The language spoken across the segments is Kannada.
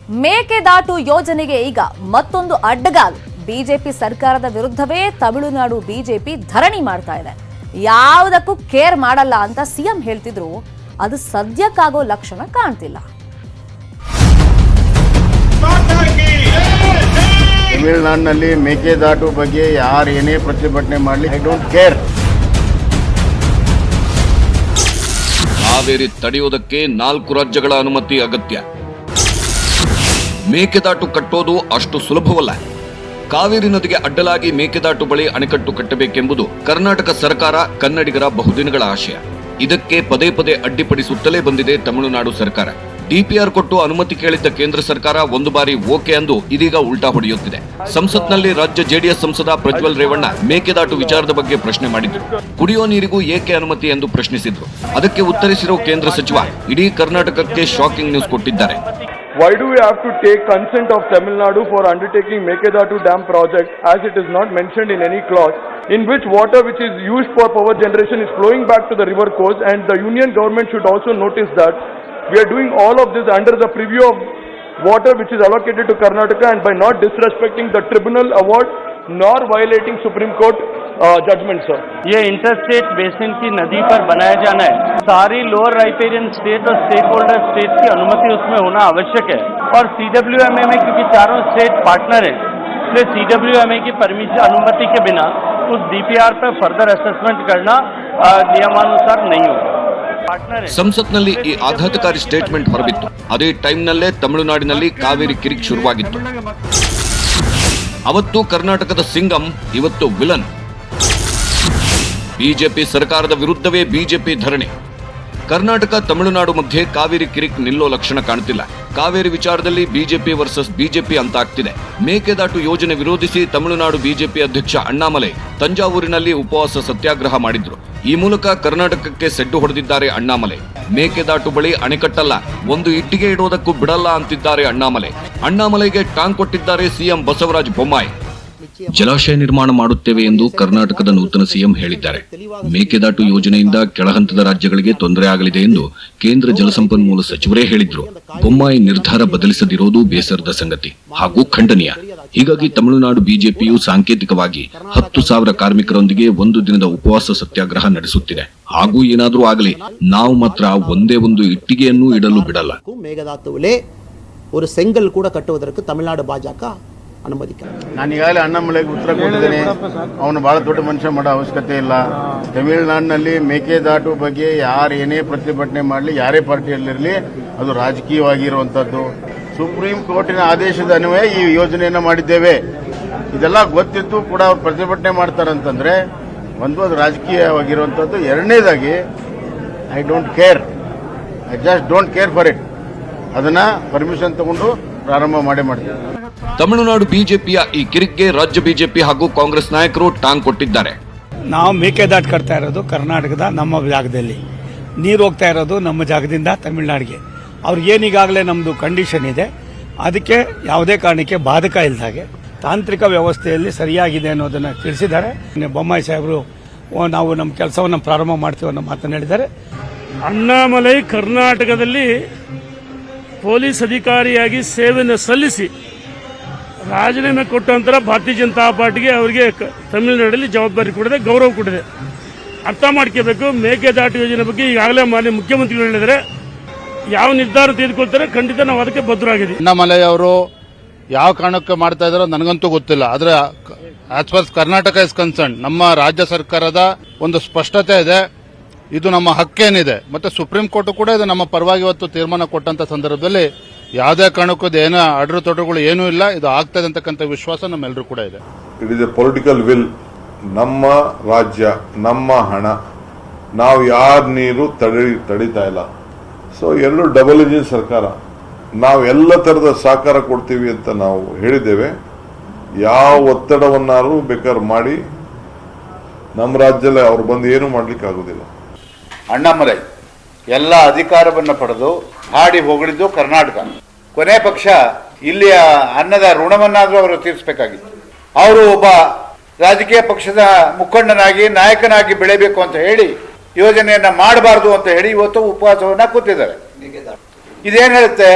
ಮೇಕೆದಾಟು ಯೋಜನೆಗೆ ಈಗ ಮತ್ತೊಂದು ಅಡ್ಡಗಾಲು. ಬಿಜೆಪಿ ಸರ್ಕಾರದ ವಿರುದ್ಧವೇ ತಮಿಳುನಾಡು ಬಿಜೆಪಿ ಧರಣಿ ಮಾಡ್ತಾ ಇದೆ. ಯಾವುದಕ್ಕೂ ಕೇರ್ ಮಾಡಲ್ಲ ಅಂತ ಸಿಎಂ ಹೇಳ್ತಿದ್ರು. ಅದು ಸದ್ಯಕ್ಕಾಗೋ ಲಕ್ಷಣ ಕಾಣ್ತಿಲ್ಲ. ತಮಿಳುನಾಡಿನಲ್ಲಿ ಮೇಕೆದಾಟು ಬಗ್ಗೆ ಯಾರು ಏನೇ ಪ್ರತಿಭಟನೆ ಮಾಡಲಿ, ಐ ಡೋಂಟ್ ಕೇರ್. ಕಾವೇರಿ ತಡೆಯುವುದಕ್ಕೆ 4 ರಾಜ್ಯಗಳ ಅನುಮತಿ ಅಗತ್ಯ. ಮೇಕೆದಾಟು ಕಟ್ಟೋದು ಅಷ್ಟು ಸುಲಭವಲ್ಲ. ಕಾವೇರಿ ನದಿಗೆ ಅಡ್ಡಲಾಗಿ ಮೇಕೆದಾಟು ಬಳಿ ಅಣೆಕಟ್ಟು ಕಟ್ಟಬೇಕೆಂಬುದು ಕರ್ನಾಟಕ ಸರ್ಕಾರ, ಕನ್ನಡಿಗರ ಬಹುದಿನಗಳ ಆಶಯ. ಇದಕ್ಕೆ ಪದೇ ಪದೇ ಅಡ್ಡಿಪಡಿಸುತ್ತಲೇ ಬಂದಿದೆ ತಮಿಳುನಾಡು ಸರ್ಕಾರ. ಡಿಪಿಆರ್ ಕೊಟ್ಟು ಅನುಮತಿ ಕೇಳಿದ್ದ ಕೇಂದ್ರ ಸರ್ಕಾರ ಒಂದು ಬಾರಿ ಓಕೆ ಅಂದು ಇದೀಗ ಉಲ್ಟಾ ಹೊಡೆಯುತ್ತಿದೆ. ಸಂಸತ್ನಲ್ಲಿ ರಾಜ್ಯ ಜೆಡಿಎಸ್ ಸಂಸದ ಪ್ರಜ್ವಲ್ ರೇವಣ್ಣ ಮೇಕೆದಾಟು ವಿಚಾರದ ಬಗ್ಗೆ ಪ್ರಶ್ನೆ ಮಾಡಿದ್ರು. ಕುಡಿಯೋ ನೀರಿಗೂ ಏಕೆ ಅನುಮತಿ ಎಂದು ಪ್ರಶ್ನಿಸಿದ್ರು. ಅದಕ್ಕೆ ಉತ್ತರಿಸಿರೋ ಕೇಂದ್ರ ಸಚಿವ ಇಡೀ ಕರ್ನಾಟಕಕ್ಕೆ ಶಾಕಿಂಗ್ ನ್ಯೂಸ್ ಕೊಟ್ಟಿದ್ದಾರೆ. Why do we have to take consent of Tamil Nadu for undertaking Mekedatu Dam project, as it is not mentioned in any clause, in which water which is used for power generation is flowing back to the river course, and the union government should also notice that we are doing all of this under the preview of water which is allocated to Karnataka, and by not disrespecting the tribunal award nor violating Supreme Court judgment, sir. ये इंटरस्टेट बेसिन की नदी पर बनाया जाना है. सारी लोअर राइपेरियन स्टेट और स्टेक होल्डर स्टेट की अनुमति उसमें होना आवश्यक है. और CWMA में क्योंकि चारों स्टेट पार्टनर हैं, इसलिए CWMA की परमिशन अनुमति के बिना उस DPR पर फर्दर असेसमेंट करना नियमानुसार नहीं होगा. ಸಂಸತ್ನಲ್ಲಿ ಈ ಆಘಾತಕಾರಿ ಸ್ಟೇಟ್ಮೆಂಟ್ ಹೊರಬಿತ್ತು. ಅದೇ ಟೈಮ್ನಲ್ಲೇ ತಮಿಳುನಾಡಿನಲ್ಲಿ ಕಾವೇರಿ ಕಿರಿಕ್ ಶುರುವಾಗಿತ್ತು. ಅವತ್ತು ಕರ್ನಾಟಕದ ಸಿಂಗಂ, ಇವತ್ತು ವಿಲನ್. ಬಿಜೆಪಿ ಸರ್ಕಾರದ ವಿರುದ್ಧವೇ ಬಿಜೆಪಿ ಧರಣಿ. ಕರ್ನಾಟಕ ತಮಿಳುನಾಡು ಮಧ್ಯೆ ಕಾವೇರಿ ಕಿರಿಕ್ ನಿಲ್ಲೋ ಲಕ್ಷಣ ಕಾಣ್ತಿಲ್ಲ. ಕಾವೇರಿ ವಿಚಾರದಲ್ಲಿ ಬಿಜೆಪಿ ವರ್ಸಸ್ ಬಿಜೆಪಿ ಅಂತಾಗ್ತಿದೆ. ಮೇಕೆದಾಟು ಯೋಜನೆ ವಿರೋಧಿಸಿ ತಮಿಳುನಾಡು ಬಿಜೆಪಿ ಅಧ್ಯಕ್ಷ ಅಣ್ಣಾಮಲೈ ತಂಜಾವೂರಿನಲ್ಲಿ ಉಪವಾಸ ಸತ್ಯಾಗ್ರಹ ಮಾಡಿದ್ರು. ಈ ಮೂಲಕ ಕರ್ನಾಟಕಕ್ಕೆ ಸೆಡ್ಡು ಹೊಡೆದಿದ್ದಾರೆ ಅಣ್ಣಾಮಲೈ. ಮೇಕೆದಾಟು ಬಳಿ ಅಣೆಕಟ್ಟಲ್ಲ, ಒಂದು ಇಟ್ಟಿಗೆ ಇಡೋದಕ್ಕೂ ಬಿಡಲ್ಲ ಅಂತಿದ್ದಾರೆ ಅಣ್ಣಾಮಲೈ. ಅಣ್ಣಾಮಲೈಗೆ ಟಾಂಗ್ ಕೊಟ್ಟಿದ್ದಾರೆ ಸಿಎಂ ಬಸವರಾಜ ಬೊಮ್ಮಾಯಿ. ಜಲಾಶಯ ನಿರ್ಮಾಣ ಮಾಡುತ್ತೇವೆ ಎಂದು ಕರ್ನಾಟಕದ ನೂತನ ಸಿಎಂ ಹೇಳಿದ್ದಾರೆ. ಮೇಕೆದಾಟು ಯೋಜನೆಯಿಂದ ಕೆಳಹಂತದ ರಾಜ್ಯಗಳಿಗೆ ತೊಂದರೆ ಆಗಲಿದೆ ಎಂದು ಕೇಂದ್ರ ಜಲಸಂಪನ್ಮೂಲ ಸಚಿವರೇ ಹೇಳಿದ್ರು. ಬೊಮ್ಮಾಯಿ ನಿರ್ಧಾರ ಬದಲಿಸದಿರೋದು ಬೇಸರದ ಸಂಗತಿ ಹಾಗೂ ಖಂಡನೀಯ. ಹೀಗಾಗಿ ತಮಿಳುನಾಡು ಬಿಜೆಪಿಯು ಸಾಂಕೇತಿಕವಾಗಿ 10,000 ಕಾರ್ಮಿಕರೊಂದಿಗೆ ಒಂದು ದಿನದ ಉಪವಾಸ ಸತ್ಯಾಗ್ರಹ ನಡೆಸುತ್ತಿದೆ. ಹಾಗೂ ಏನಾದರೂ ಆಗಲಿ, ನಾವು ಮಾತ್ರ ಒಂದೇ ಒಂದು ಇಟ್ಟಿಗೆಯನ್ನು ಇಡಲು ಬಿಡಲ್ಲ. ಮೇಕೆದಾಟುವಿலே ஒரு செங்கல் கூட கட்டுவதற்கு தமிழ்நாடு பாஜக ಅನುಮತಿಕ. ನಾನು ಈಗಾಗಲೇ ಅಣ್ಣಾಮಲೈಗೆ ಉತ್ತರ ಕೊಟ್ಟಿದ್ದೇನೆ. ಅವನು ಬಹಳ ದೊಡ್ಡ ಮನುಷ್ಯ ಮಾಡೋ ಅವಶ್ಯಕತೆ ಇಲ್ಲ. ತಮಿಳುನಾಡಿನಲ್ಲಿ ಮೇಕೆದಾಟು ಬಗ್ಗೆ ಯಾರು ಏನೇ ಪ್ರತಿಭಟನೆ ಮಾಡಲಿ, ಯಾರೇ ಪಾರ್ಟಿಯಲ್ಲಿರಲಿ, ಅದು ರಾಜಕೀಯವಾಗಿರುವಂಥದ್ದು. ಸುಪ್ರೀಂ ಕೋರ್ಟಿನ ಆದೇಶದ ಅನ್ವಯ ಈ ಯೋಜನೆಯನ್ನು ಮಾಡಿದ್ದೇವೆ. ಇದೆಲ್ಲ ಗೊತ್ತಿದ್ದು ಕೂಡ ಅವ್ರು ಪ್ರತಿಭಟನೆ ಮಾಡ್ತಾರಂತಂದ್ರೆ ಒಂದು ಅದು ರಾಜಕೀಯವಾಗಿರುವಂಥದ್ದು. ಎರಡನೇದಾಗಿ I don't care, I just don't care for it. ಅದನ್ನ ಪರ್ಮಿಷನ್ ತಗೊಂಡು ಪ್ರಾರಂಭ ಮಾಡ್ತೀವಿ. ತಮಿಳುನಾಡು ಬಿಜೆಪಿಯ ಈ ಕಿರಿಕ್ಗೆ ರಾಜ್ಯ ಬಿಜೆಪಿ ಹಾಗೂ ಕಾಂಗ್ರೆಸ್ ನಾಯಕರು ಟಾಂಗ್ ಕೊಟ್ಟಿದ್ದಾರೆ. ನಾವು ಮೇಕೆದಾಟು ಕಟ್ತಾ ಇರೋದು ಕರ್ನಾಟಕದ ನಮ್ಮ ಜಾಗದಲ್ಲಿ, ನೀರು ಹೋಗ್ತಾ ಇರೋದು ನಮ್ಮ ಜಾಗದಿಂದ ತಮಿಳುನಾಡಿಗೆ. ಅವ್ರಿಗೇನೀಗಾಗಲೇ ನಮ್ಮದು ಕಂಡೀಷನ್ ಇದೆ, ಅದಕ್ಕೆ ಯಾವುದೇ ಕಾರಣಕ್ಕೆ ಬಾಧಕ ಇಲ್ಲದಾಗೆ ತಾಂತ್ರಿಕ ವ್ಯವಸ್ಥೆಯಲ್ಲಿ ಸರಿಯಾಗಿದೆ ಅನ್ನೋದನ್ನು ತಿಳಿಸಿದ್ದಾರೆ. ಬೊಮ್ಮಾಯಿ ಸಾಹೇಬರು ನಾವು ನಮ್ಮ ಕೆಲಸವನ್ನು ಪ್ರಾರಂಭ ಮಾಡ್ತೀವಿ ಅನ್ನೋ ಮಾತನ್ನು ಹೇಳಿದ್ದಾರೆ. ಅಣ್ಣಾಮಲೈ ಕರ್ನಾಟಕದಲ್ಲಿ ಪೊಲೀಸ್ ಅಧಿಕಾರಿಯಾಗಿ ಸೇವೆಯನ್ನು ಸಲ್ಲಿಸಿ ರಾಜೀನಾಮೆ ಕೊಟ್ಟ ನಂತರ ಭಾರತೀಯ ಜನತಾ ಪಾರ್ಟಿಗೆ ಅವರಿಗೆ ತಮಿಳುನಾಡಲ್ಲಿ ಜವಾಬ್ದಾರಿ ಕೊಡಿದೆ, ಗೌರವ ಕೊಡಿದೆ. ಅರ್ಥ ಮಾಡ್ಕೋಬೇಕು. ಮೇಕೆದಾಟು ಯೋಜನೆ ಬಗ್ಗೆ ಈಗಾಗಲೇ ಮಾನ್ಯ ಮುಖ್ಯಮಂತ್ರಿಗಳು ಹೇಳಿದರೆ ಯಾವ ನಿರ್ಧಾರ ತೆಗೆದುಕೊಳ್ತಾರೆ ಖಂಡಿತ ನಾವು ಅದಕ್ಕೆ ಬದ್ಧರಾಗಿದ್ದೀವಿ. ಅಣ್ಣಾಮಲೈ ಅವರು ಯಾವ ಕಾರಣಕ್ಕೆ ಮಾಡ್ತಾ ಇದ್ದಾರೋ ನನಗಂತೂ ಗೊತ್ತಿಲ್ಲ. ಆದರೆ as for Karnataka is concern, ನಮ್ಮ ರಾಜ್ಯ ಸರ್ಕಾರದ ಒಂದು ಸ್ಪಷ್ಟತೆ ಇದೆ. ಇದು ನಮ್ಮ ಹಕ್ಕೇನಿದೆ. ಮತ್ತೆ ಸುಪ್ರೀಂ ಕೋರ್ಟ್ ಕೂಡ ಇದು ನಮ್ಮ ಪರವಾಗಿ ಇವತ್ತು ತೀರ್ಮಾನ ಕೊಟ್ಟಂತ ಸಂದರ್ಭದಲ್ಲಿ ಯಾವುದೇ ಕಾರಣಕ್ಕೂ ಏನೋ ಅಡ್ರು ತೊಡರುಗಳು ಏನೂ ಇಲ್ಲ. ಇದು ಆಗ್ತದೆ ಅಂತಕ್ಕಂಥ ವಿಶ್ವಾಸ ನಮ್ಮೆಲ್ಲರೂ ಕೂಡ ಇದೆ. It is A political will. ನಮ್ಮ ರಾಜ್ಯ, ನಮ್ಮ ಹಣ, ನಾವು ಯಾರ ನೀರು ತಡೀತಾ ಇಲ್ಲ. ಸೊ ಎಲ್ಲರೂ ಡಬಲ್ ಇಂಜಿನ್ ಸರ್ಕಾರ. ನಾವು ಎಲ್ಲ ತರದ ಸಹಕಾರ ಕೊಡ್ತೀವಿ ಅಂತ ನಾವು ಹೇಳಿದ್ದೇವೆ. ಯಾವ ಒತ್ತಡವನ್ನಾರು ಬೇಕಾದ್ರೆ ಮಾಡಿ ನಮ್ಮ ರಾಜ್ಯದಲ್ಲಿ ಅವ್ರು ಬಂದು ಏನು ಮಾಡ್ಲಿಕ್ಕೆ ಆಗುದಿಲ್ಲ. ಅಣ್ಣಾಮಲೈ ಎಲ್ಲ ಅಧಿಕಾರವನ್ನು ಪಡೆದು ಹಾಡಿ ಹೊಗಳಿದ್ದು ಕರ್ನಾಟಕ. ಕೊನೆ ಪಕ್ಷ ಇಲ್ಲಿಯ ಅನ್ನದ ಋಣವನ್ನಾದರೂ ಅವರು ತೀರಿಸಬೇಕಾಗಿತ್ತು. ಅವರು ಒಬ್ಬ ರಾಜಕೀಯ ಪಕ್ಷದ ಮುಖಂಡನಾಗಿ, ನಾಯಕನಾಗಿ ಬೆಳೆಯಬೇಕು ಅಂತ ಹೇಳಿ ಯೋಜನೆಯನ್ನ ಮಾಡಬಾರದು ಅಂತ ಹೇಳಿ ಇವತ್ತು ಉಪವಾಸವನ್ನ ಕೂತಿದ್ದಾರೆ. ಇದೇನು ಹೇಳುತ್ತೆ?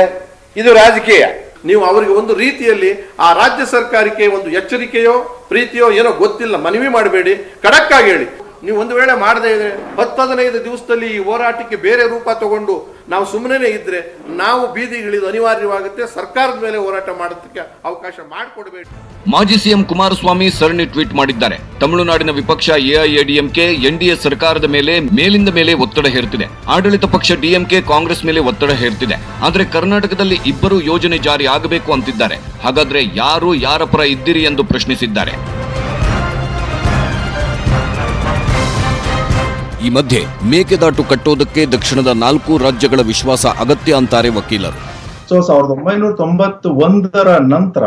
ಇದು ರಾಜಕೀಯ. ನೀವು ಅವರಿಗೆ ಒಂದು ರೀತಿಯಲ್ಲಿ ಆ ರಾಜ್ಯ ಸರ್ಕಾರಕ್ಕೆ ಒಂದು ಎಚ್ಚರಿಕೆಯೋ ಪ್ರೀತಿಯೋ ಏನೋ ಗೊತ್ತಿಲ್ಲ ಮನವಿ ಮಾಡಬೇಡಿ, ಖಡಕ್ ಆಗಿ ಹೇಳಿ. ನೀವು ಒಂದು ವೇಳೆ ಮಾಡದೇ ಇದ್ರೆ 10-15 ದಿವಸದಲ್ಲಿ ಈ ಹೋರಾಟಕ್ಕೆ ಬೇರೆ ರೂಪ ತಗೊಂಡು ನಾವು ಸುಮ್ಮನೆ ಇದ್ರೆ ನಾವು ಬೀದಿಗಿಳಿದು ಅನಿವಾರ್ಯವಾಗುತ್ತೆ. ಸರ್ಕಾರದ ಮೇಲೆ ಹೋರಾಟ ಮಾಡೋದಕ್ಕೆ ಅವಕಾಶ ಮಾಡಿಕೊಡಬೇಡಿ. ಮಾಜಿ ಸಿಎಂ ಕುಮಾರಸ್ವಾಮಿ ಸರಣಿ ಟ್ವೀಟ್ ಮಾಡಿದ್ದಾರೆ. ತಮಿಳುನಾಡಿನ ವಿಪಕ್ಷ ಎಐಎಡಿಎಂಕೆ ಎನ್ಡಿಎ ಸರ್ಕಾರದ ಮೇಲೆ ಮೇಲಿಂದ ಮೇಲೆ ಒತ್ತಡ ಹೇರುತ್ತಿದೆ. ಆಡಳಿತ ಪಕ್ಷ ಡಿಎಂಕೆ ಕಾಂಗ್ರೆಸ್ ಮೇಲೆ ಒತ್ತಡ ಹೇರುತ್ತಿದೆ. ಆದರೆ ಕರ್ನಾಟಕದಲ್ಲಿ ಇಬ್ಬರು ಯೋಜನೆ ಜಾರಿ ಆಗಬೇಕು ಅಂತಿದ್ದಾರೆ. ಹಾಗಾದ್ರೆ ಯಾರು ಯಾರ ಪರ ಇದ್ದೀರಿ ಎಂದು ಪ್ರಶ್ನಿಸಿದ್ದಾರೆ. ಈ ಮಧ್ಯೆ ಮೇಕೆದಾಟು ಕಟ್ಟೋದಕ್ಕೆ ದಕ್ಷಿಣದ 4 ರಾಜ್ಯಗಳ ವಿಶ್ವಾಸ ಅಗತ್ಯ ಅಂತಾರೆ ವಕೀಲರು. 1991 ನಂತರ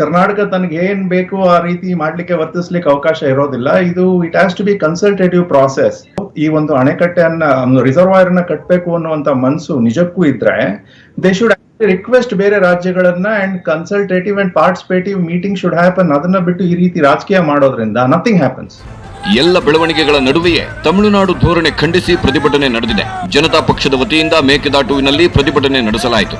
ಕರ್ನಾಟಕ ತನಗೆ ಏನ್ ಬೇಕು ಆ ರೀತಿ ಮಾಡ್ಲಿಕ್ಕೆ ವರ್ತಿಸ್ಲಿಕ್ಕೆ ಅವಕಾಶ ಇರೋದಿಲ್ಲ. ಇದು it has to be consultative process. ಈ ಒಂದು ಅಣೆಕಟ್ಟೆಯನ್ನ ರಿಸರ್ವಾಯರ್ ನ ಕಟ್ಟಬೇಕು ಅನ್ನುವಂತ ಮನಸ್ಸು ನಿಜಕ್ಕೂ ಇದ್ರೆ ದೇ ಶುಡ್ ರಿಕ್ವೆಸ್ಟ್ ಬೇರೆ ರಾಜ್ಯಗಳನ್ನ and consultative and participative meeting should happen. ಅದನ್ನ ಬಿಟ್ಟು ಈ ರೀತಿ ರಾಜಕೀಯ ಮಾಡೋದ್ರಿಂದ ನಥಿಂಗ್ ಹ್ಯಾಪನ್ಸ್. ಎಲ್ಲ ಬೆಳವಣಿಗೆಗಳ ನಡುವೆಯೇ ತಮಿಳುನಾಡು ಧೋರಣೆ ಖಂಡಿಸಿ ಪ್ರತಿಭಟನೆ ನಡೆದಿದೆ. ಜನತಾ ಪಕ್ಷದ ವತಿಯಿಂದ ಮೇಕೆದಾಟುವಿನಲ್ಲಿ ಪ್ರತಿಭಟನೆ ನಡೆಸಲಾಯಿತು.